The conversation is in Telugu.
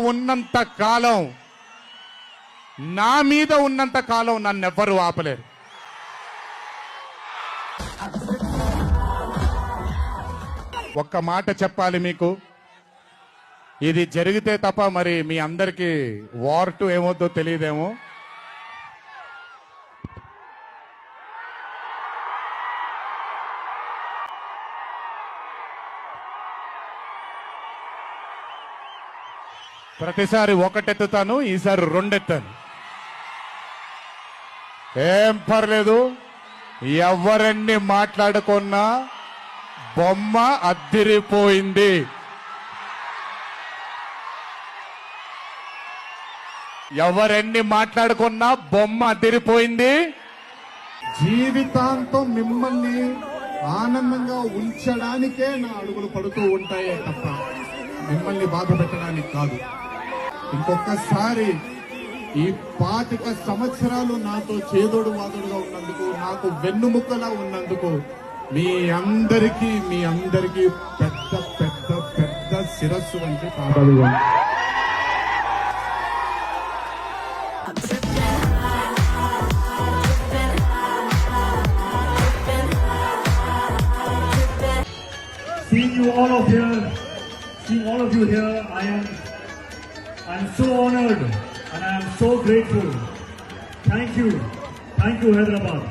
ఉన్నంత కాలం, నా మీద ఉన్నంత కాలం నన్నెవ్వరూ ఆపలేరు. ఒక్క మాట చెప్పాలి మీకు, ఇది జరిగితే తప్ప మరి మీ అందరికీ వార్ 2 ఏమవుద్దో తెలియదేమో. ప్రతిసారి ఒకటెత్తుతాను, ఈసారి రెండెత్తాను. ఏం పర్లేదు, ఎవరన్ని మాట్లాడుకున్నా బొమ్మ అద్దిరిపోయింది. ఎవరెన్ని మాట్లాడుకున్నా బొమ్మ అదిరిపోయింది. జీవితాంతం మిమ్మల్ని ఆనందంగా ఉంచడానికే నా అడుగులు పడుతూ ఉంటాయే తప్ప మిమ్మల్ని బాధ పెట్టడానికి కాదు. ఇంకొకసారి ఈ 25 సంవత్సరాలు నాతో చేదోడు వాదోడుగా ఉన్నందుకు, నాకు వెన్నుముక్కలా ఉన్నందుకు మీ అందరికీ పెద్ద పెద్ద పెద్ద శిరస్సు వంటి పాదాలు. Seeing all of you here, I'm so honored and I am so grateful. Thank you, Hyderabad.